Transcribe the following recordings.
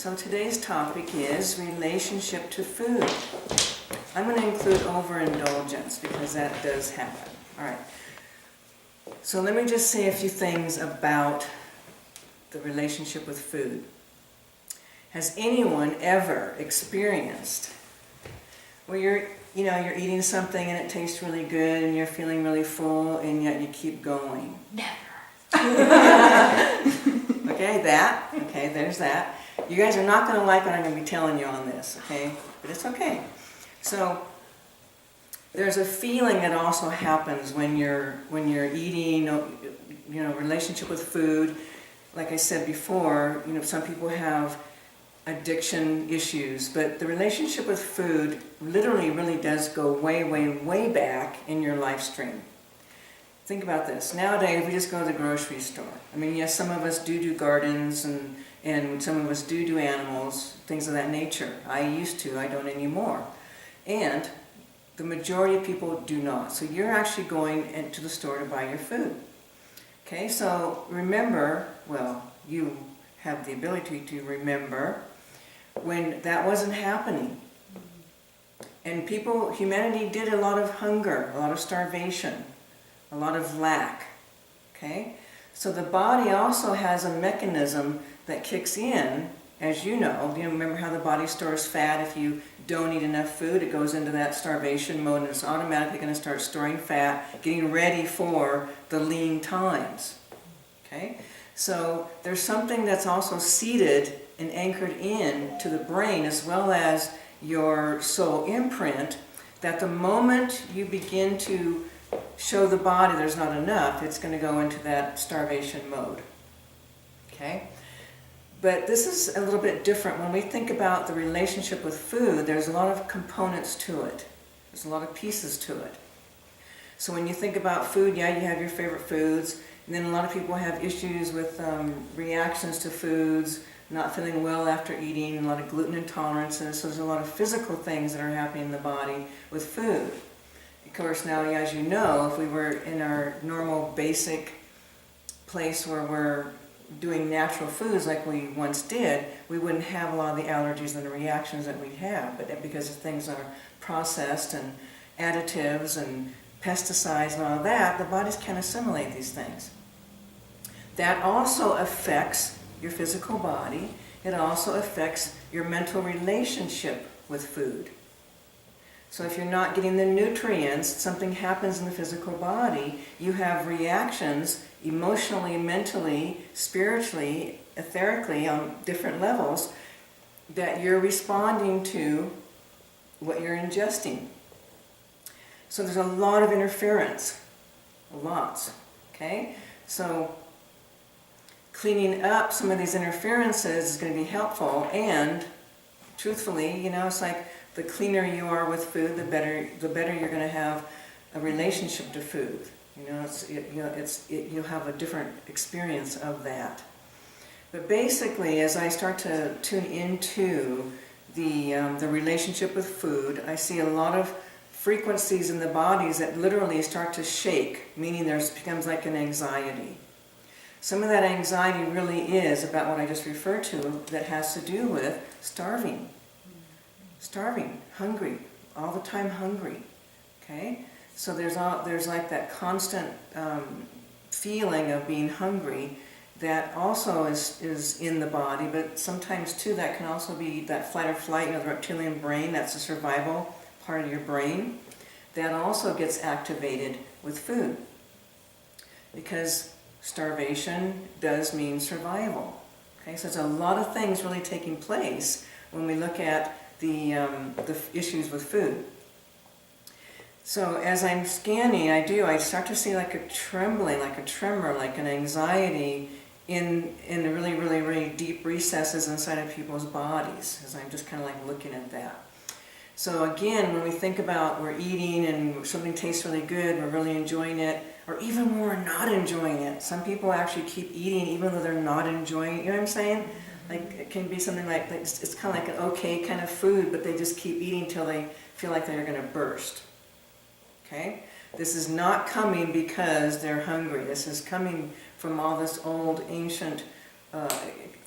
so today's topic is relationship to food. I'm going to include overindulgence because that does happen. All right. So let me just say a few things about the relationship with food. Has anyone ever experienced where you're eating something and it tastes really good and you're feeling really full and yet you keep going? Never. Okay, there's that. You guys are not going to like what I'm going to be telling you on this, okay? But it's okay. So there's a feeling that also happens when you're eating, relationship with food. Like I said before, some people have addiction issues, but the relationship with food literally really does go way, way, way back in your life stream. Think about this. Nowadays, we just go to the grocery store. I mean, yes, some of us do gardens, and some of us do animals, things of that nature. I used to, I don't anymore. And the majority of people do not. So you're actually going into the store to buy your food. Okay, so remember, you have the ability to remember when that wasn't happening. And humanity did a lot of hunger, a lot of starvation, a lot of lack. Okay? So the body also has a mechanism that kicks in, as you know. Remember how the body stores fat? If you don't eat enough food, it goes into that starvation mode and it's automatically going to start storing fat, getting ready for the lean times. Okay? So there's something that's also seated and anchored in to the brain as well as your soul imprint, that the moment you begin to show the body there's not enough, it's going to go into that starvation mode. Okay? But this is a little bit different. When we think about the relationship with food, there's a lot of components to it. There's a lot of pieces to it. So when you think about food, you have your favorite foods, and then a lot of people have issues with reactions to foods, not feeling well after eating, a lot of gluten intolerances. So there's a lot of physical things that are happening in the body with food. Of course, now, as you know, if we were in our normal basic place where we're doing natural foods like we once did, we wouldn't have a lot of the allergies and the reactions that we have. But because things are processed and additives and pesticides and all of that, the bodies can't assimilate these things. That also affects your physical body. It also affects your mental relationship with food. So if you're not getting the nutrients, something happens in the physical body, you have reactions emotionally, mentally, spiritually, etherically, on different levels, that you're responding to what you're ingesting. So there's a lot of interference, lots, okay? So cleaning up some of these interferences is going to be helpful, and truthfully, it's like the cleaner you are with food, the better you're going to have a relationship to food. You'll have a different experience of that. But basically, as I start to tune into the relationship with food, I see a lot of frequencies in the bodies that literally start to shake, meaning there becomes like an anxiety. Some of that anxiety really is about what I just referred to, that has to do with starving, hungry, all the time hungry. Okay, so there's like that constant feeling of being hungry that also is in the body, but sometimes too that can also be that fight or flight, the reptilian brain, that's the survival part of your brain, that also gets activated with food. Because starvation does mean survival. Okay, so there's a lot of things really taking place when we look at the issues with food. So as I'm scanning, I start to see like a trembling, like a tremor, like an anxiety in the really, really, really deep recesses inside of people's bodies, as I'm just kind of like looking at that. So again, when we think about we're eating and something tastes really good, we're really enjoying it, or even when we're not enjoying it. Some people actually keep eating even though they're not enjoying it, you know what I'm saying? Like it can be something like it's kind of like an okay kind of food, but they just keep eating till they feel like they're going to burst. Okay? This is not coming because they're hungry. This is coming from all this old ancient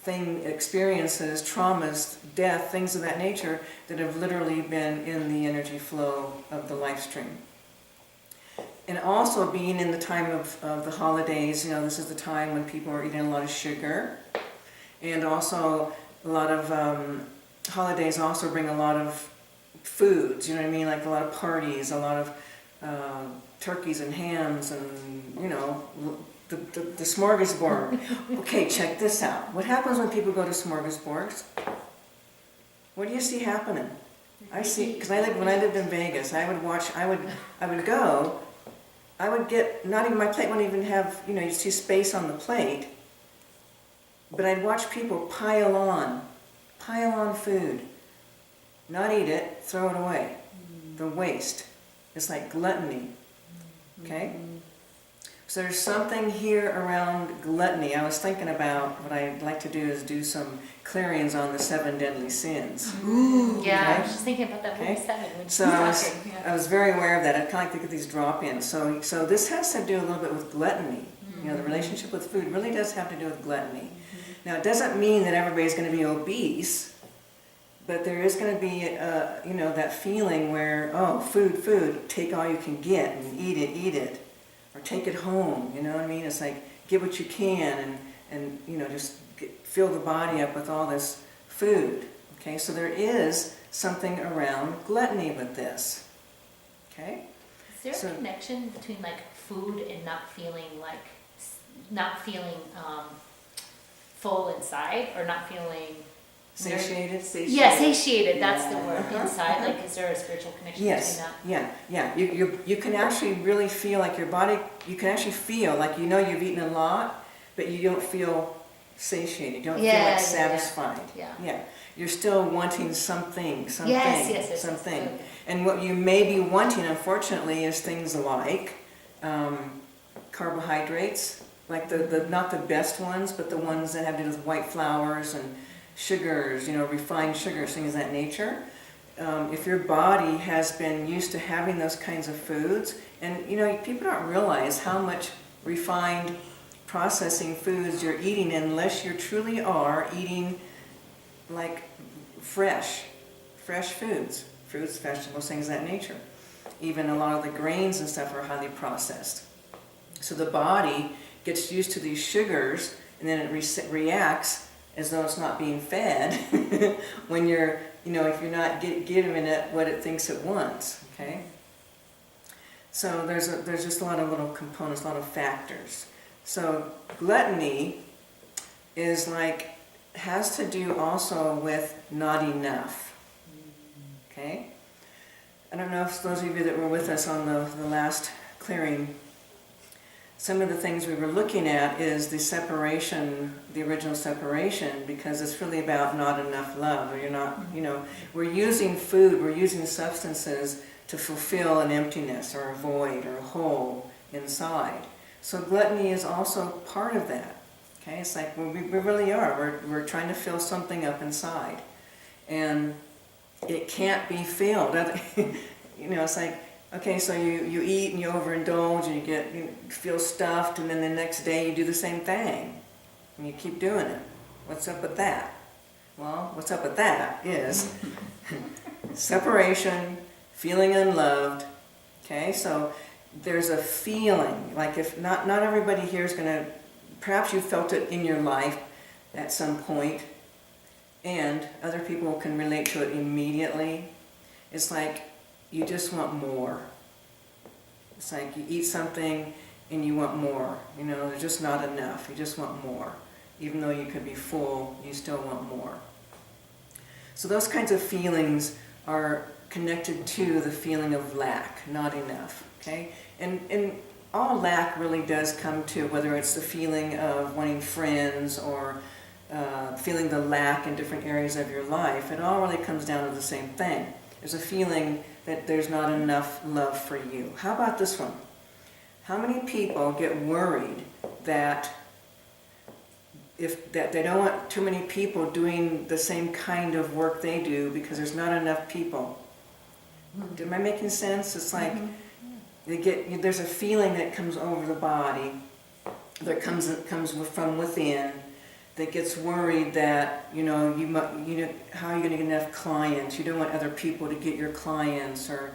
experiences, traumas, death, things of that nature that have literally been in the energy flow of the life stream. And also being in the time of the holidays, this is the time when people are eating a lot of sugar. And also a lot of holidays also bring a lot of foods, you know what I mean? Like a lot of parties, a lot of turkeys and hams and, the smorgasbord. Okay, check this out. What happens when people go to smorgasbords? What do you see happening? I see, because when I lived in Vegas, I would go, I would get, not even, my plate wouldn't even have, you see space on the plate, but I'd watch people pile on food, not eat it, throw it away. The waste. It's like gluttony, okay? So there's something here around gluttony. I was thinking about what I'd like to do is do some clearings on the 7 deadly sins. Ooh, yeah, okay? I was just thinking about that one 7. So I was very aware of that. I kind of think of these drop-ins. So this has to do a little bit with gluttony. The relationship with food really does have to do with gluttony. Now, it doesn't mean that everybody's going to be obese, but there is going to be, that feeling where, oh, food, take all you can get and eat it. Or take it home, you know what I mean? It's like, get what you can and just fill the body up with all this food, okay? So there is something around gluttony with this, okay? Is there a connection between like food and not feeling full inside, or not feeling satiated? Yeah, satiated, that's the word, inside. Like, is there a spiritual connection between that? Yeah. You can actually really feel like your body, you can actually feel like you've eaten a lot, but you don't feel satiated, you don't feel like satisfied. Yeah. You're still wanting something. Yes. And what you may be wanting, unfortunately, is things like carbohydrates, like the not the best ones, but the ones that have to do with white flours and sugars, refined sugars, things of that nature. If your body has been used to having those kinds of foods, and people don't realize how much refined processing foods you're eating unless you truly are eating like fresh foods, fruits, vegetables, things of that nature. Even a lot of the grains and stuff are highly processed. So the body gets used to these sugars, and then it reacts as though it's not being fed when you're, if you're not giving it what it thinks it wants, okay? So there's just a lot of little components, a lot of factors. So gluttony has to do also with not enough, okay? I don't know if those of you that were with us on the last clearing, some of the things we were looking at is the separation, the original separation, because it's really about not enough love. Or you're not, we're using food, we're using substances to fulfill an emptiness or a void or a hole inside. So gluttony is also part of that. Okay, it's like we really are. We're trying to fill something up inside, and it can't be filled. It's like, okay, so you eat and you overindulge and you feel stuffed, and then the next day you do the same thing. And you keep doing it. What's up with that? Well, what's up with that is separation, feeling unloved. Okay, so there's a feeling, like if not everybody here is going to, perhaps you felt it in your life at some point, and other people can relate to it immediately. It's like, you just want more. It's like you eat something and you want more. There's just not enough. You just want more. Even though you could be full, you still want more. So those kinds of feelings are connected to the feeling of lack, not enough. Okay? And all lack really does come to, whether it's the feeling of wanting friends or feeling the lack in different areas of your life, it all really comes down to the same thing. There's a feeling that there's not enough love for you. How about this one? How many people get worried that they don't want too many people doing the same kind of work they do because there's not enough people? Am I making sense? It's like there's a feeling that comes over the body that comes from within that gets worried that, how are you going to get enough clients? You don't want other people to get your clients, or,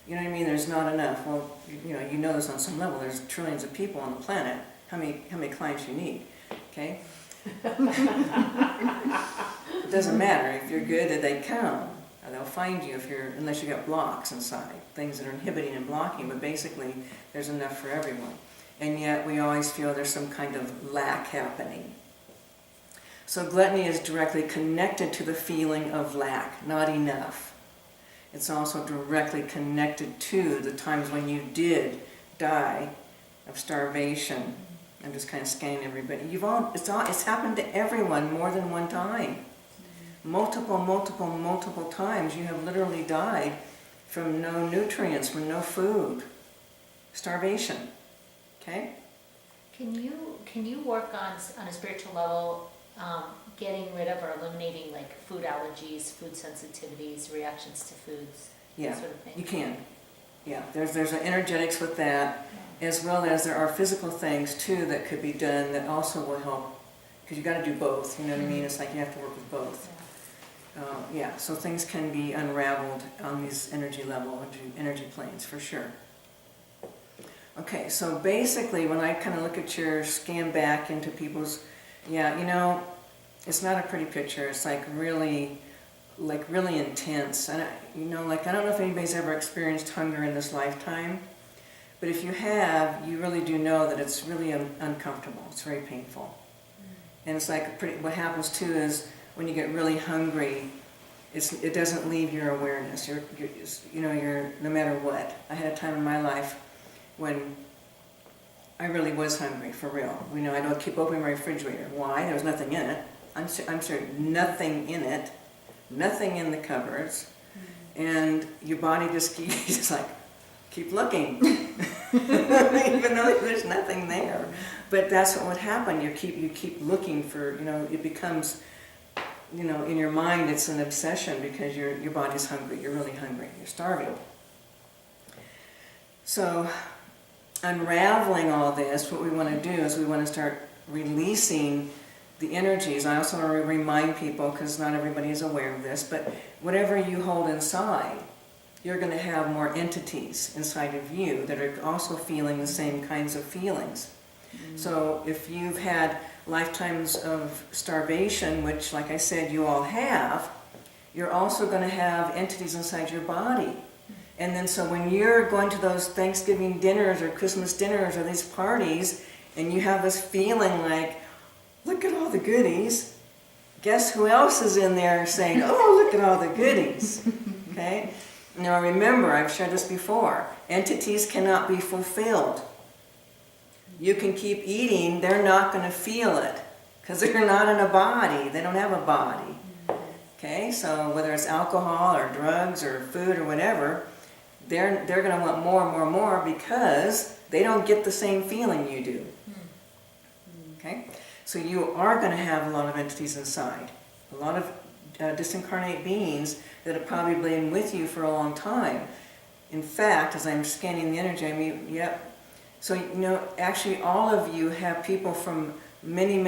you know what I mean? There's not enough. Well, you know this on some level. There's trillions of people on the planet. How many clients you need? Okay. It doesn't matter if you're good that they come. They'll find you unless you got blocks inside, things that are inhibiting and blocking. But basically, there's enough for everyone. And yet, we always feel there's some kind of lack happening. So gluttony is directly connected to the feeling of lack, not enough. It's also directly connected to the times when you did die of starvation. I'm just kind of scanning everybody. It's happened to everyone more than one time. Multiple times you have literally died from no nutrients, from no food. Starvation. Okay? Can you work on a spiritual level, getting rid of or eliminating like food allergies, food sensitivities, reactions to foods, Yeah, that sort of thing? you can. Yeah, there's an energetics with that, as well as there are physical things too that could be done that also will help, because you got to do both. You know what I mean? It's like you have to work with both. So things can be unraveled on these energy planes for sure. Okay, so basically when I kind of look at your scan back into people's, it's not a pretty picture. It's like really intense. And I don't know if anybody's ever experienced hunger in this lifetime, but if you have, you really do know that it's really uncomfortable. It's very painful. And it's like what happens too is when you get really hungry, it doesn't leave your awareness. You're no matter what. I had a time in my life when I really was hungry, for real. I don't keep opening my refrigerator. Why? There was nothing in it. I'm sure nothing in it. Nothing in the cupboards. And your body just keeps like, keep looking. Even though there's nothing there. But that's what would happen. You keep looking for, it becomes, in your mind it's an obsession because your body's hungry. You're really hungry. You're starving. So unraveling all this, what we want to do is we want to start releasing the energies. I also want to remind people, because not everybody is aware of this, but whatever you hold inside, you're going to have more entities inside of you that are also feeling the same kinds of feelings. Mm-hmm. So if you've had lifetimes of starvation, which like I said you all have, you're also going to have entities inside your body. And then so when you're going to those Thanksgiving dinners or Christmas dinners or these parties, and you have this feeling like, look at all the goodies, guess who else is in there saying, oh, look at all the goodies, okay? Now remember, I've shared this before, entities cannot be fulfilled. You can keep eating, they're not going to feel it, because they're not in a body, they don't have a body. Okay, so whether it's alcohol or drugs or food or whatever, they're going to want more and more and more because they don't get the same feeling you do. Okay, so you are going to have a lot of entities inside, a lot of disincarnate beings that have probably been with you for a long time. In fact, as I'm scanning the energy, I mean, yep. So, actually all of you have people from many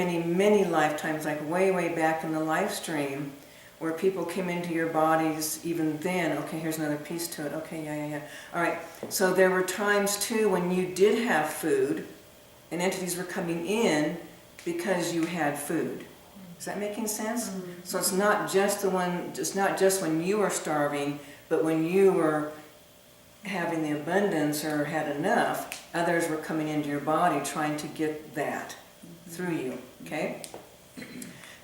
lifetimes, like way back in the life stream, where people came into your bodies even then. Okay, here's another piece to it. Okay, yeah. All right, so there were times too when you did have food and entities were coming in because you had food. Is that making sense? Mm-hmm. So it's not just when you were starving, but when you were having the abundance or had enough, others were coming into your body trying to get that through you, okay?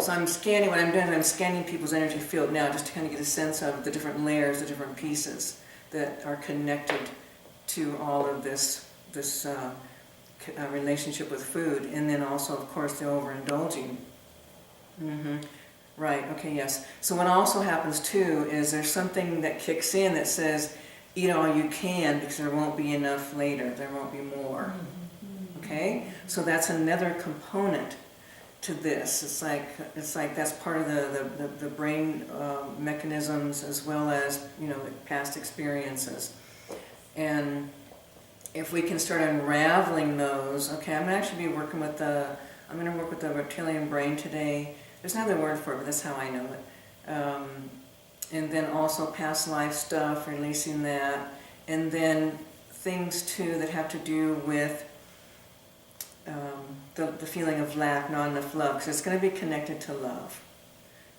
So I'm scanning, what I'm doing is I'm scanning people's energy field now just to kind of get a sense of the different layers, the different pieces that are connected to all of this relationship with food, and then also, of course, the overindulging. Mm-hmm. Right, okay, yes. So what also happens too is there's something that kicks in that says, eat all you can because there won't be enough later, there won't be more. Okay? So that's another component to this. It's like that's part of the brain mechanisms as well as, past experiences. And if we can start unraveling those, okay, I'm going to actually be working with I'm going to work with the reptilian brain today. There's another word for it, but that's how I know it. And then also past life stuff, releasing that. And then things too that have to do with the feeling of lack, not enough love, because it's going to be connected to love.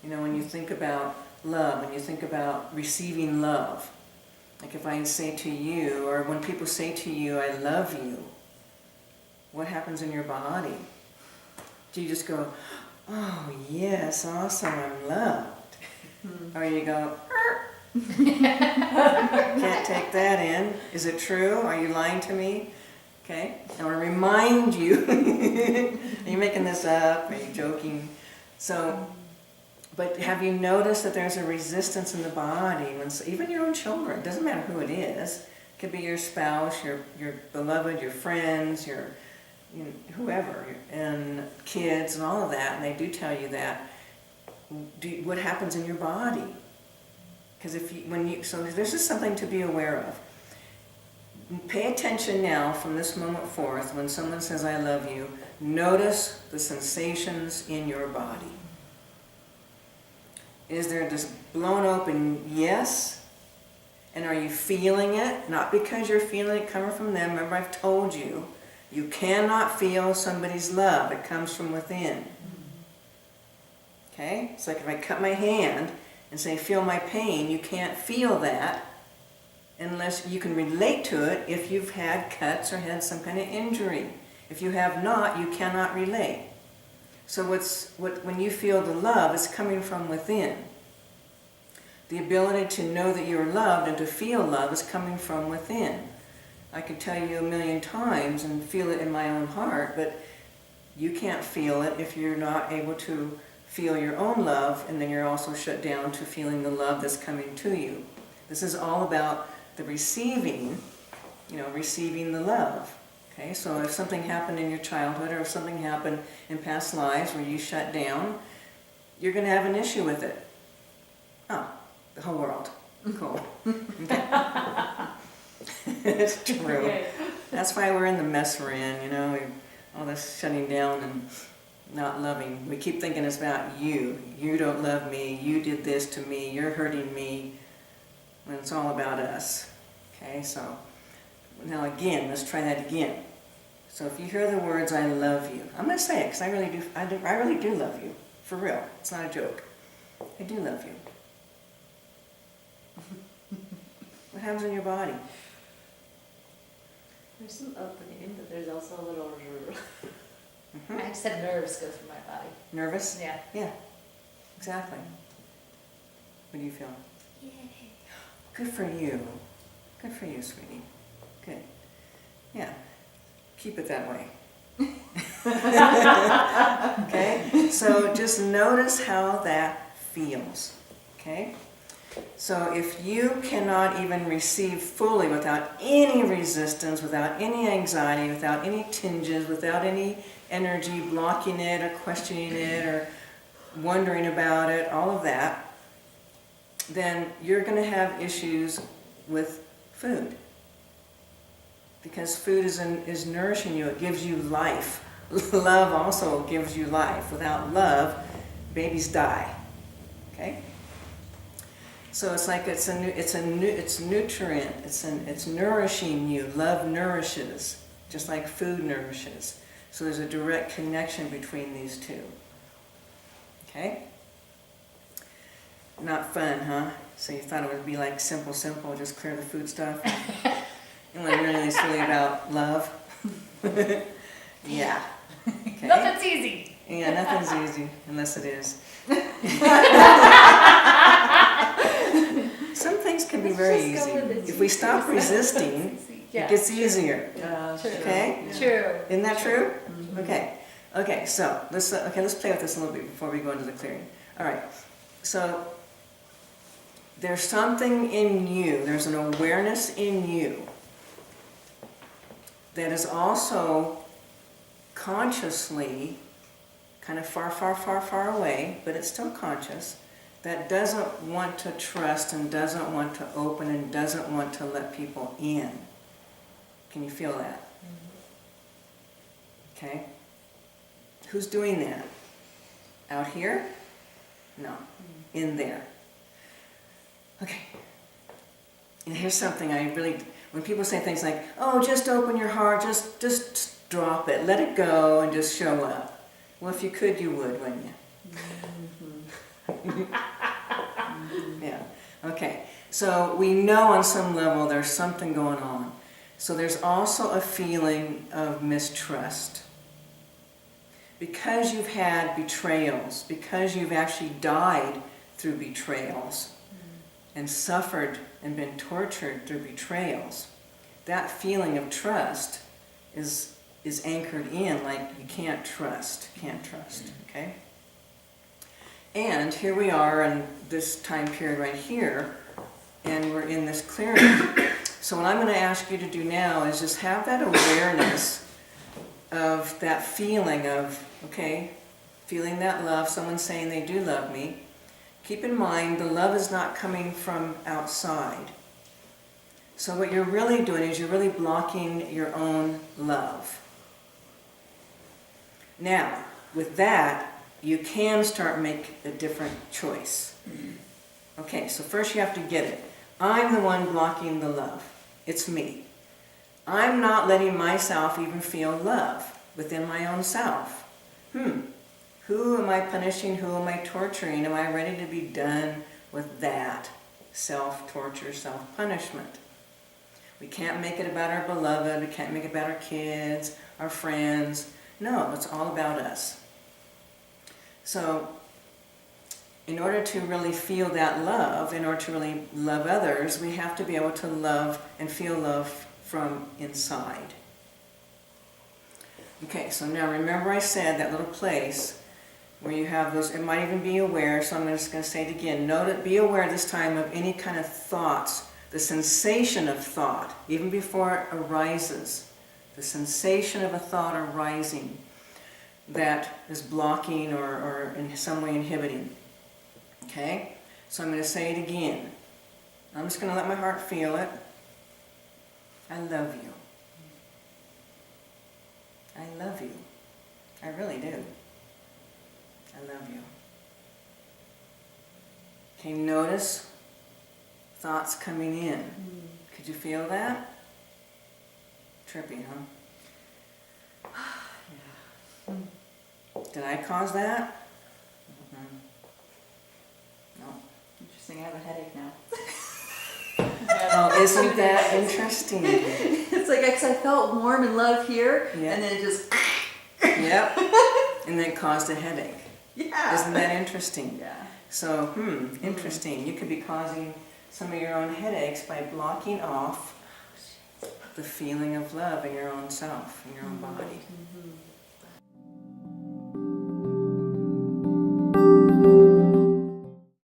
You know, when you think about love, when you think about receiving love, like if I say to you, or when people say to you, I love you, what happens in your body? Do you just go, oh yes, awesome, I'm loved? Or you go, can't take that in. Is it true? Are you lying to me? Okay, I want to remind you, are you making this up? Are you joking? So, but have you noticed that there's a resistance in the body, when even your own children, it doesn't matter who it is, it could be your spouse, your beloved, your friends, whoever, and kids and all of that, and they do tell you that, what happens in your body. Because so there's just something to be aware of. Pay attention now from this moment forth, when someone says, I love you, notice the sensations in your body. Is there this blown open yes? And are you feeling it? Not because you're feeling it coming from them. Remember, I've told you, you cannot feel somebody's love. It comes from within. Okay? It's like if I cut my hand and say, feel my pain, you can't feel that unless you can relate to it if you've had cuts or had some kind of injury. If you have not, you cannot relate. So when you feel the love, it's coming from within. The ability to know that you're loved and to feel love is coming from within. I could tell you a million times and feel it in my own heart, but you can't feel it if you're not able to feel your own love, and then you're also shut down to feeling the love that's coming to you. This is all about the receiving, receiving the love. Okay, so if something happened in your childhood, or if something happened in past lives where you shut down, you're going to have an issue with it. Oh, the whole world. Cool. Okay. It's true. Okay. That's why we're in the mess we're in, all this shutting down and not loving. We keep thinking it's about you. You don't love me. You did this to me. You're hurting me. When it's all about us. Okay, so now again, let's try that again. So if you hear the words, I love you, I'm going to say it because I really do love you. For real. It's not a joke. I do love you. What happens in your body? There's some opening, but there's also a little... I just had nerves go through my body. Nervous? Yeah. Yeah, exactly. What do you feel? Yay. Good for you. Good for you, sweetie. Good. Yeah. Keep it that way. Okay? So just notice how that feels. Okay? So if you cannot even receive fully without any resistance, without any anxiety, without any tinges, without any energy blocking it or questioning it or wondering about it, all of that, then you're going to have issues with food. Because food is nourishing you. It gives you life. Love also gives you life. Without love, babies die. Okay? So it's like it's nutrient. It's nourishing you. Love nourishes, just like food nourishes. So there's a direct connection between these two. Okay? Not fun, huh? So you thought it would be like simple, just clear the food stuff. And when really it's really about love. Yeah. Okay. Nothing's easy. Yeah, nothing's easy unless it is. Some things can be very easy. If we stop resisting, it gets easier. Okay? True. Isn't that true? Okay. Okay, so let's play with this a little bit before we go into the clearing. All right. So there's something in you, there's an awareness in you that is also consciously kind of far away, but it's still conscious, that doesn't want to trust and doesn't want to open and doesn't want to let people in. Can you feel that? Okay? Who's doing that? Out here? No. In there. Okay. And here's something I really, when people say things like, oh, just open your heart, just drop it, let it go and just show up. Well, if you could, you would, wouldn't you? Yeah. Okay. So we know on some level there's something going on. So there's also a feeling of mistrust. Because you've had betrayals, because you've actually died through betrayals and suffered and been tortured through betrayals, that feeling of trust is anchored in, like you can't trust, okay? And here we are in this time period right here, and we're in this clearing. So what I'm going to ask you to do now is just have that awareness of that feeling of, okay, feeling that love, someone saying they do love me. Keep in mind, the love is not coming from outside. So what you're really doing is you're really blocking your own love. Now, with that, you can start make a different choice. Okay, so first you have to get it. I'm the one blocking the love. It's me. I'm not letting myself even feel love within my own self. Who am I punishing? Who am I torturing? Am I ready to be done with that self-torture, self-punishment? We can't make it about our beloved. We can't make it about our kids, our friends. No, it's all about us. So, in order to really feel that love, in order to really love others, we have to be able to love and feel love from inside. Okay, so now remember I said that little place where you have those, it might even be aware, so I'm just going to say it again. Note it, be aware this time of any kind of thoughts, the sensation of thought, even before it arises, the sensation of a thought arising that is blocking or in some way inhibiting. Okay? So I'm going to say it again. I'm just going to let my heart feel it. I love you. I love you. I really do. I love you. Okay, notice thoughts coming in. Could you feel that? Trippy, huh? Yeah. Did I cause that? No. Interesting, I have a headache now. Oh, isn't that interesting? It's like, I felt warm and love here, Yeah. and then it just... Yep. And then it caused a headache. Yeah. Isn't that interesting? Yeah. So, interesting. You could be causing some of your own headaches by blocking off the feeling of love in your own self, in your own body.